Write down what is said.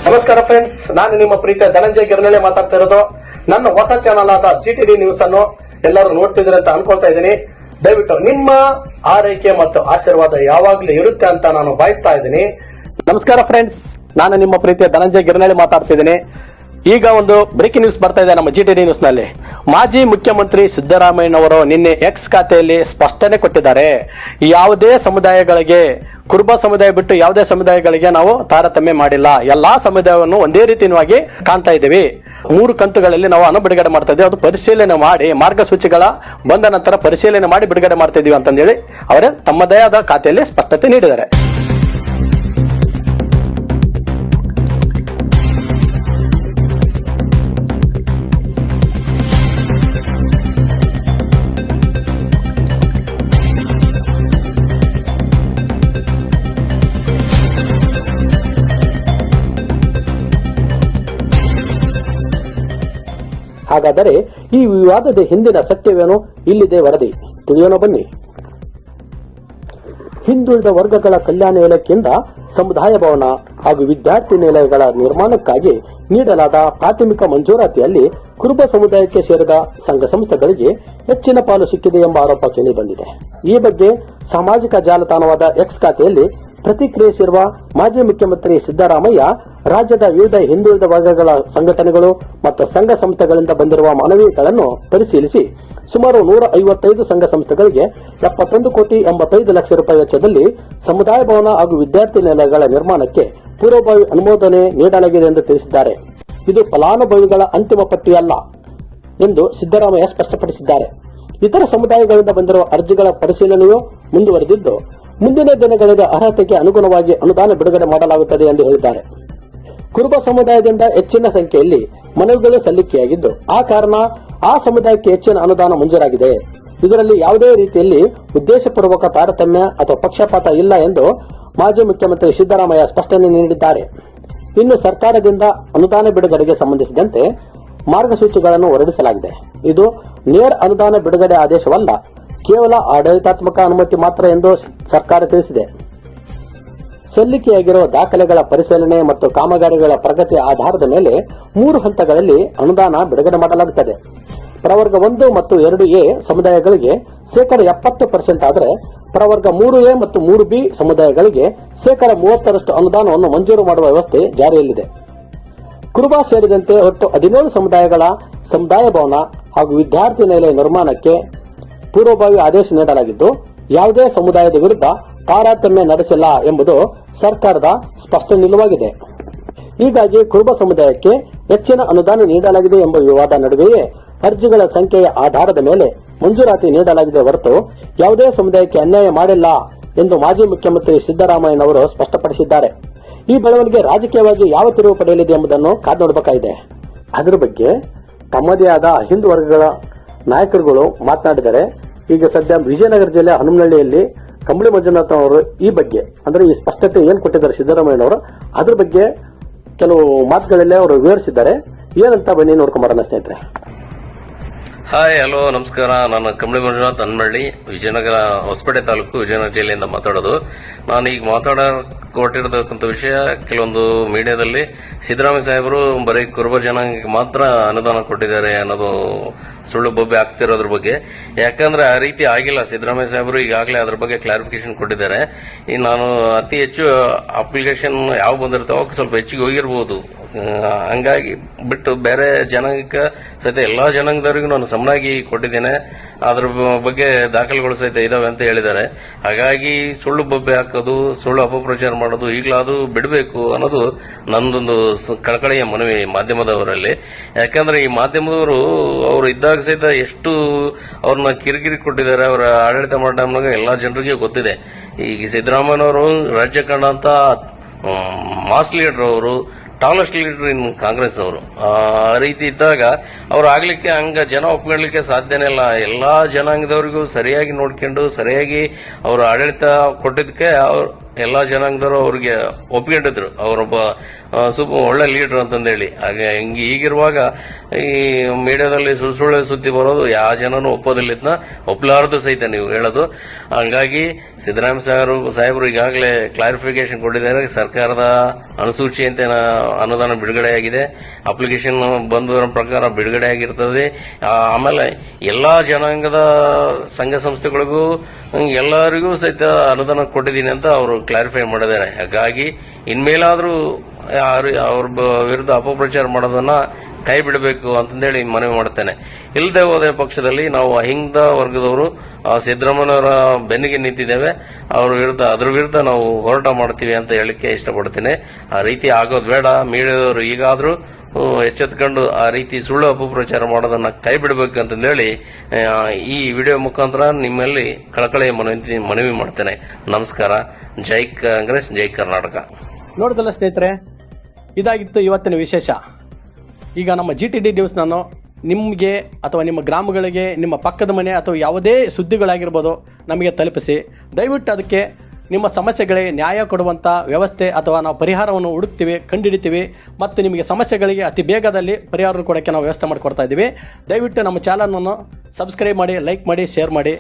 ನಮಸ್ಕಾರ ಫ್ರೆಂಡ್ಸ್, ನಾನು ನಿಮ್ಮ ಪ್ರೀತಿಯ ಧನಂಜಯ ಗಿರ್ನಳ್ಳಿ ಮಾತಾಡ್ತಾ ಇರೋದು. ನನ್ನ ಹೊಸ ಚಾನಲ್ ಆದ GTD ನ್ಯೂಸ್ ಅನ್ನು ಎಲ್ಲರೂ ನೋಡ್ತಿದ್ರೆ ಅಂತ ಅನ್ಕೊಳ್ತಾ ಇದ್ದೀನಿ. ದಯವಿಟ್ಟು ನಿಮ್ಮ ಆರೈಕೆ ಮತ್ತು ಆಶೀರ್ವಾದ ಯಾವಾಗ್ಲೂ ಇರುತ್ತೆ ಅಂತ ನಾನು ಬಯಸ್ತಾ ಇದ್ದೀನಿ. ನಮಸ್ಕಾರ ಫ್ರೆಂಡ್ಸ್, ನಾನು ನಿಮ್ಮ ಪ್ರೀತಿಯ ಧನಂಜಯ ಗಿರ್ನಳ್ಳಿ ಮಾತಾಡ್ತಿದ್ದೀನಿ. ಈಗ ಒಂದು ಬ್ರೇಕಿಂಗ್ ನ್ಯೂಸ್ ಬರ್ತಾ ಇದೆ ನಮ್ಮ GTD ನ್ಯೂಸ್ ನಲ್ಲಿ. ಮಾಜಿ ಮುಖ್ಯಮಂತ್ರಿ ಸಿದ್ದರಾಮಯ್ಯನವರು ನಿನ್ನೆ ಎಕ್ಸ್ ಖಾತೆಯಲ್ಲಿ ಸ್ಪಷ್ಟನೆ ಕೊಟ್ಟಿದ್ದಾರೆ. ಯಾವುದೇ ಸಮುದಾಯಗಳಿಗೆ, ಕುರುಬ ಸಮುದಾಯ ಬಿಟ್ಟು ಯಾವುದೇ ಸಮುದಾಯಗಳಿಗೆ ನಾವು ತಾರತಮ್ಯ ಮಾಡಿಲ್ಲ. ಎಲ್ಲಾ ಸಮುದಾಯವನ್ನು ಒಂದೇ ರೀತಿಯಾಗಿ ಕಾಣ್ತಾ ಇದ್ದೀವಿ. 3 ಕಂತುಗಳಲ್ಲಿ ನಾವು ಹಣ ಬಿಡುಗಡೆ ಮಾಡ್ತಾ ಇದ್ದೀವಿ. ಅದು ಪರಿಶೀಲನೆ ಮಾಡಿ ಮಾರ್ಗಸೂಚಿಗಳ ಬಂದ ನಂತರ ಪರಿಶೀಲನೆ ಮಾಡಿ ಬಿಡುಗಡೆ ಮಾಡ್ತಾ ಇದೀವಿ ಅಂತಂದೇಳಿ ಅವರೇ ತಮ್ಮದೇ ಆದ ಖಾತೆಯಲ್ಲಿ ಸ್ಪಷ್ಟತೆ ನೀಡಿದ್ದಾರೆ. ಹಾಗಾದರೆ ಈ ವಿವಾದದ ಹಿಂದಿನ ಸತ್ಯವೇನು? ಇಲ್ಲಿದೆ ವರದಿ, ತಿಳಿಯೋಣ ಬನ್ನಿ. ಹಿಂದುಳಿದ ವರ್ಗಗಳ ಕಲ್ಯಾಣ ಇಲಾಖೆಯಿಂದ ಸಮುದಾಯ ಭವನ ಹಾಗೂ ವಿದ್ಯಾರ್ಥಿ ನಿಲಯಗಳ ನಿರ್ಮಾಣಕ್ಕಾಗಿ ನೀಡಲಾದ ಪ್ರಾಥಮಿಕ ಮಂಜೂರಾತಿಯಲ್ಲಿ ಕುರುಬ ಸಮುದಾಯಕ್ಕೆ ಸೇರಿದ ಸಂಘ ಸಂಸ್ಥೆಗಳಿಗೆ ಹೆಚ್ಚಿನ ಪಾಲು ಸಿಕ್ಕಿದೆ ಎಂಬ ಆರೋಪ ಕೇಳಿ ಬಂದಿದೆ. ಈ ಬಗ್ಗೆ ಸಾಮಾಜಿಕ ಜಾಲತಾಣವಾದ ಎಕ್ಸ್ ಖಾತೆಯಲ್ಲಿ ಪ್ರತಿಕ್ರಿಯಿಸಿರುವ ಮಾಜಿ ಮುಖ್ಯಮಂತ್ರಿ ಸಿದ್ದರಾಮಯ್ಯ, ರಾಜ್ಯದ ವಿವಿಧ ಹಿಂದುಳಿದ ವರ್ಗಗಳ ಸಂಘಟನೆಗಳು ಮತ್ತು ಸಂಘ ಸಂಸ್ಥೆಗಳಿಂದ ಬಂದಿರುವ ಮನವಿಗಳನ್ನು ಪರಿಶೀಲಿಸಿ ಸುಮಾರು 155 ಸಂಘ ಸಂಸ್ಥೆಗಳಿಗೆ 71,85,00,000 ರೂಪಾಯಿ ವೆಚ್ಚದಲ್ಲಿ ಸಮುದಾಯ ಭವನ ಹಾಗೂ ವಿದ್ಯಾರ್ಥಿ ನಿಲಯಗಳ ನಿರ್ಮಾಣಕ್ಕೆ ಪೂರ್ವಭಾವಿ ಅನುಮೋದನೆ ನೀಡಲಾಗಿದೆ ಎಂದು ತಿಳಿಸಿದ್ದಾರೆ. ಇದು ಫಲಾನುಭವಿಗಳ ಅಂತಿಮ ಪಟ್ಟಿಯಲ್ಲ ಎಂದು ಸಿದ್ದರಾಮಯ್ಯ ಸ್ಪಷ್ಟಪಡಿಸಿದ್ದಾರೆ. ಇತರ ಸಮುದಾಯಗಳಿಂದ ಬಂದಿರುವ ಅರ್ಜಿಗಳ ಪರಿಶೀಲನೆಯೂ ಮುಂದುವರೆದಿದ್ದು, ಮುಂದಿನ ದಿನಗಳಲ್ಲಿ ಅರ್ಹತೆಗೆ ಅನುಗುಣವಾಗಿ ಅನುದಾನ ಬಿಡುಗಡೆ ಮಾಡಲಾಗುತ್ತದೆ ಎಂದು ಹೇಳಿದ್ದಾರೆ. ಕುರುಬ ಸಮುದಾಯದಿಂದ ಹೆಚ್ಚಿನ ಸಂಖ್ಯೆಯಲ್ಲಿ ಮನವಿಗಳು ಸಲ್ಲಿಕೆಯಾಗಿದ್ದು, ಆ ಕಾರಣ ಆ ಸಮುದಾಯಕ್ಕೆ ಹೆಚ್ಚಿನ ಅನುದಾನ ಮಂಜೂರಾಗಿದೆ. ಇದರಲ್ಲಿ ಯಾವುದೇ ರೀತಿಯಲ್ಲಿ ಉದ್ದೇಶಪೂರ್ವಕ ತಾರತಮ್ಯ ಅಥವಾ ಪಕ್ಷಪಾತ ಇಲ್ಲ ಎಂದು ಮಾಜಿ ಮುಖ್ಯಮಂತ್ರಿ ಸಿದ್ದರಾಮಯ್ಯ ಸ್ಪಷ್ಟನೆ ನೀಡಿದ್ದಾರೆ. ಇನ್ನು ಸರ್ಕಾರದಿಂದ ಅನುದಾನ ಬಿಡುಗಡೆಗೆ ಸಂಬಂಧಿಸಿದಂತೆ ಮಾರ್ಗಸೂಚಿಗಳನ್ನು ಹೊರಡಿಸಲಾಗಿದೆ. ಇದು ನೇರ ಅನುದಾನ ಬಿಡುಗಡೆ ಆದೇಶವಲ್ಲ, ಕೇವಲ ಆಡಳಿತಾತ್ಮಕ ಅನುಮತಿ ಮಾತ್ರ ಎಂದು ಸರ್ಕಾರ ತಿಳಿಸಿದೆ. ಸಲ್ಲಿಕೆಯಾಗಿರುವ ದಾಖಲೆಗಳ ಪರಿಶೀಲನೆ ಮತ್ತು ಕಾಮಗಾರಿಗಳ ಪ್ರಗತಿಯ ಆಧಾರದ ಮೇಲೆ 3 ಹಂತಗಳಲ್ಲಿ ಅನುದಾನ ಬಿಡುಗಡೆ ಮಾಡಲಾಗುತ್ತದೆ. ಪ್ರವರ್ಗ 1 ಮತ್ತು 2A ಸಮುದಾಯಗಳಿಗೆ ಶೇಕಡ 70% ಆದರೆ ಪ್ರವರ್ಗ 3A ಮತ್ತು 3B ಸಮುದಾಯಗಳಿಗೆ ಶೇಕಡ 30% ಅನುದಾನವನ್ನು ಮಂಜೂರು ಮಾಡುವ ವ್ಯವಸ್ಥೆ ಜಾರಿಯಲ್ಲಿದೆ. ಕುರುಬ ಸೇರಿದಂತೆ ಒಟ್ಟು 17 ಸಮುದಾಯಗಳ ಸಮುದಾಯ ಭವನ ಹಾಗೂ ವಿದ್ಯಾರ್ಥಿ ನಿಲಯ ನಿರ್ಮಾಣಕ್ಕೆ ಪೂರ್ವಭಾವಿ ಆದೇಶ ನೀಡಲಾಗಿದ್ದು, ಯಾವುದೇ ಸಮುದಾಯದ ವಿರುದ್ಧ ತಾರತಮ್ಯ ನಡೆಸಿಲ್ಲ ಎಂಬುದು ಸರ್ಕಾರದ ಸ್ಪಷ್ಟ ನಿಲುವಾಗಿದೆ. ಹೀಗಾಗಿ ಕುರುಬ ಸಮುದಾಯಕ್ಕೆ ಹೆಚ್ಚಿನ ಅನುದಾನ ನೀಡಲಾಗಿದೆ ಎಂಬ ವಿವಾದ ನಡುವೆಯೇ ಅರ್ಜಿಗಳ ಸಂಖ್ಯೆಯ ಆಧಾರದ ಮೇಲೆ ಮಂಜೂರಾತಿ ನೀಡಲಾಗಿದೆ ಹೊರತು ಯಾವುದೇ ಸಮುದಾಯಕ್ಕೆ ಅನ್ಯಾಯ ಮಾಡಿಲ್ಲ ಎಂದು ಮಾಜಿ ಮುಖ್ಯಮಂತ್ರಿ ಸಿದ್ದರಾಮಯ್ಯನವರು ಸ್ಪಷ್ಟಪಡಿಸಿದ್ದಾರೆ. ಈ ಬೆಳವಣಿಗೆ ರಾಜಕೀಯವಾಗಿ ಯಾವ ತಿರುವು ಪಡೆಯಲಿದೆ ಎಂಬುದನ್ನು ಕಾದು ನೋಡಬೇಕಾಗಿದೆ. ಅದರ ಬಗ್ಗೆ ತಮ್ಮದೇ ಆದ ಹಿಂದೂ ವರ್ಗಗಳ ನಾಯಕರುಗಳು ಮಾತನಾಡಿದರೆ, ಈಗ ಸದ್ಯ ವಿಜಯನಗರ ಜಿಲ್ಲೆ ಹನುಮನಹಳ್ಳಿಯಲ್ಲಿ ಕಂಬಳಿ ಮಂಜುನಾಥ್ ಅವರು ಈ ಬಗ್ಗೆ ಅಂದ್ರೆ ಈ ಸ್ಪಷ್ಟತೆ ಏನ್ ಕೊಟ್ಟಿದ್ದಾರೆ ಸಿದ್ದರಾಮಯ್ಯನವರು, ಅದ್ರ ಬಗ್ಗೆ ಕೆಲವು ಮಾತುಗಳಲ್ಲೇ ಅವರು ವಿವರಿಸಿದ್ದಾರೆ. ಏನಂತ ಬನ್ನಿ ನೋಡ್ಕೊಂಬರೋಣ ಸ್ನೇಹಿತರೆ. ಹಾಯ್, ಹಲೋ, ನಮಸ್ಕಾರ. ನಾನು ಕಂಬಳಿ ಮಂಜುನಾಥ್, ಹನುಮನಹಳ್ಳಿ, ವಿಜಯನಗರ, ಹೊಸಪೇಟೆ ತಾಲೂಕು, ವಿಜಯನಗರ ಜಿಲ್ಲೆಯಿಂದ ಮಾತಾಡೋದು. ನಾನು ಈಗ ಮಾತಾಡಕೊಟ್ಟಿರತಕ್ಕಂಥ ವಿಷಯ, ಕೆಲವೊಂದು ಮೀಡಿಯಾದಲ್ಲಿ ಸಿದ್ದರಾಮಯ್ಯ ಸಾಹೇಬರು ಬರೀ ಕುರುಬ ಜನಾಂಗಕ್ಕೆ ಮಾತ್ರ ಅನುದಾನ ಕೊಟ್ಟಿದ್ದಾರೆ ಅನ್ನೋದು ಸುಳ್ಳು ಬೊಬ್ಬೆ ಆಗ್ತಿರೋದ್ರ ಬಗ್ಗೆ. ಯಾಕಂದ್ರೆ ಆ ರೀತಿ ಆಗಿಲ್ಲ. ಸಿದ್ದರಾಮಯ್ಯ ಸಾಹೇಬರು ಈಗಾಗಲೇ ಅದ್ರ ಬಗ್ಗೆ ಕ್ಲಾರಿಫಿಕೇಶನ್ ಕೊಟ್ಟಿದ್ದಾರೆ. ಈ ನಾನು ಅತಿ ಹೆಚ್ಚು ಅಪ್ಲಿಕೇಶನ್ ಯಾವ ಬಂದಿರ್ತಾವ ಸ್ವಲ್ಪ ಹೆಚ್ಚಿಗೆ ಹೋಗಿರ್ಬೋದು. ಹಂಗಾಗಿ ಬಿಟ್ಟು ಬೇರೆ ಜನಾಂಗಕ್ಕೆ ಸಹಿತ ಎಲ್ಲಾ ಜನಾಂಗದವರಿಗೂ ನಾನು ಸಮನಾಗಿ ಕೊಟ್ಟಿದ್ದೇನೆ. ಅದ್ರ ಬಗ್ಗೆ ದಾಖಲೆಗಳು ಸಹಿತ ಇದಾವೆ ಅಂತ ಹೇಳಿದ್ದಾರೆ. ಹಾಗಾಗಿ ಸುಳ್ಳು ಬೊಬ್ಬೆ ಹಾಕೋದು, ಸುಳ್ಳು ಅಪಪ್ರಚಾರ ಮಾಡೋದು ಈಗಲಾದು ಬಿಡಬೇಕು ಅನ್ನೋದು ನಂದೊಂದು ಕಳಕಳಿಯ ಮನವಿ ಮಾಧ್ಯಮದವರಲ್ಲಿ. ಯಾಕಂದ್ರೆ ಈ ಮಾಧ್ಯಮದವರು ಅವರು ಇದ್ದಾಗ ಸಹಿತ ಎಷ್ಟು ಅವ್ರನ್ನ ಕಿರಿಕಿರಿ ಕೊಟ್ಟಿದ್ದಾರೆ. ಅವರ ಆಡಳಿತ ಮಾಡೋ ಟೈಮ್ನಾಗ ಎಲ್ಲಾ ಜನರಿಗೆ ಗೊತ್ತಿದೆ. ಈಗ ಸಿದ್ದರಾಮಯ್ಯನವರು ರಾಜ್ಯ ಕಂಡಂತ ಮಾಸ್ ಲೀಡರ್, ಅವರು ಟಾಲೆಸ್ಟ್ ಲೀಡರ್ ಇನ್ ಕಾಂಗ್ರೆಸ್ ಅವರು. ಆ ರೀತಿ ಇದ್ದಾಗ ಅವ್ರು ಆಗ್ಲಿಕ್ಕೆ ಹಂಗ ಜನ ಒಪ್ಕೊಳ್ಳಿಕ್ಕೆ ಸಾಧ್ಯನೇ ಇಲ್ಲ. ಎಲ್ಲಾ ಜನಾಂಗದವರಿಗೂ ಸರಿಯಾಗಿ ನೋಡ್ಕೊಂಡು ಸರಿಯಾಗಿ ಅವರು ಆಡಳಿತ ಕೊಟ್ಟಿದ್ದಕ್ಕೆ ಎಲ್ಲಾ ಜನಾಂಗದವರು ಅವ್ರಿಗೆ ಒಪ್ಕೊಂಡಿದ್ರು, ಅವರೊಬ್ಬ ಒಳ್ಳೆ ಲೀಡರ್ ಅಂತಂದೇಳಿ. ಹಾಗೆ ಈಗಿರುವಾಗ ಈ ಮೀಡಿಯಾದಲ್ಲಿ ಸುಳ್ಳು ಸುದ್ದಿ ಬರೋದು ಯಾವ ಜನನು ಒಪ್ಪೋದಿಲ್ಲ, ಒಪ್ಪಲಾರದು ಸಹಿತ ನೀವು ಹೇಳೋದು. ಹಂಗಾಗಿ ಸಿದ್ದರಾಮಯ್ಯ ಸಾಹೇಬರು ಈಗಾಗಲೇ ಕ್ಲಾರಿಫಿಕೇಶನ್ ಕೊಟ್ಟಿದ್ದಾರೆ. ಸರ್ಕಾರದ ಅನುಸೂಚಿಯಂತೆ ಅನುದಾನ ಬಿಡುಗಡೆಯಾಗಿದೆ, ಅಪ್ಲಿಕೇಶನ್ ಬಂದ ಪ್ರಕಾರ ಬಿಡುಗಡೆ ಆಗಿರ್ತದೆ. ಆಮೇಲೆ ಎಲ್ಲಾ ಜನಾಂಗದ ಸಂಘ ಸಂಸ್ಥೆಗಳಿಗೂ ಎಲ್ಲರಿಗೂ ಸಹಿತ ಅನುದಾನ ಕೊಟ್ಟಿದ್ದೀನಿ ಅಂತ ಅವರು ಕ್ಲಾರಿಫೈ ಮಾಡಿದ್ದಾರೆ. ಹಾಗಾಗಿ ಇನ್ಮೇಲಾದ್ರೂ ಅವ್ರ ವಿರುದ್ಧ ಅಪಪ್ರಚಾರ ಮಾಡೋದನ್ನ ಕೈ ಬಿಡಬೇಕು ಅಂತಂದೇಳಿ ಮನವಿ ಮಾಡುತ್ತೇನೆ. ಇಲ್ಲದೆ ಹೋದ ಪಕ್ಷದಲ್ಲಿ ನಾವು ಅಹಿಂದ ವರ್ಗದವರು ಸಿದ್ದರಾಮಯ್ಯವರ ಬೆನ್ನಿಗೆ ನಿಂತಿದ್ದೇವೆ. ಅದ್ರ ವಿರುದ್ಧ ನಾವು ಹೋರಾಟ ಮಾಡ್ತೀವಿ ಅಂತ ಹೇಳಿಕೆ ಇಷ್ಟಪಡ್ತೇನೆ. ಆ ರೀತಿ ಆಗೋದು ಬೇಡ. ಮೀಡಿಯಾದವರು ಈಗಾದ್ರೂ ಎಚ್ಚೆತ್ಕೊಂಡು ಆ ರೀತಿ ಸುಳ್ಳು ಅಪಪ್ರಚಾರ ಮಾಡೋದನ್ನ ಕೈ ಬಿಡಬೇಕಂತಂದೇಳಿ ಈ ವಿಡಿಯೋ ಮುಖಾಂತರ ನಿಮ್ಮಲ್ಲಿ ಕಳಕಳಿಯ ಮನವಿ ಮಾಡ್ತೇನೆ. ನಮಸ್ಕಾರ. ಜೈ ಕಾಂಗ್ರೆಸ್, ಜೈ ಕರ್ನಾಟಕ. ನೋಡಿದಲ್ಲ ಸ್ನೇಹಿತರೆ, ಇದಾಗಿತ್ತು ಇವತ್ತಿನ ವಿಶೇಷ. ಈಗ ನಮ್ಮ GTD ನ್ಯೂಸ್ ನಾನು ನಿಮಗೆ ಅಥವಾ ನಿಮ್ಮ ಗ್ರಾಮಗಳಿಗೆ, ನಿಮ್ಮ ಪಕ್ಕದ ಮನೆ ಅಥವಾ ಯಾವುದೇ ಸುದ್ದಿಗಳಾಗಿರ್ಬೋದು ನಮಗೆ ತಲುಪಿಸಿ. ದಯವಿಟ್ಟು ಅದಕ್ಕೆ ನಿಮ್ಮ ಸಮಸ್ಯೆಗಳಿಗೆ ನ್ಯಾಯ ಕೊಡುವಂಥ ವ್ಯವಸ್ಥೆ ಅಥವಾ ನಾವು ಪರಿಹಾರವನ್ನು ಹುಡುಕ್ತೀವಿ, ಕಂಡುಹಿಡಿತೀವಿ ಮತ್ತು ನಿಮಗೆ ಸಮಸ್ಯೆಗಳಿಗೆ ಅತಿ ಬೇಗದಲ್ಲಿ ಪರಿಹಾರ ಕೊಡೋಕ್ಕೆ ನಾವು ವ್ಯವಸ್ಥೆ ಮಾಡಿಕೊಡ್ತಾ ಇದ್ದೀವಿ. ದಯವಿಟ್ಟು ನಮ್ಮ ಚಾನಲನ್ನು ಸಬ್ಸ್ಕ್ರೈಬ್ ಮಾಡಿ, ಲೈಕ್ ಮಾಡಿ, ಶೇರ್ ಮಾಡಿ.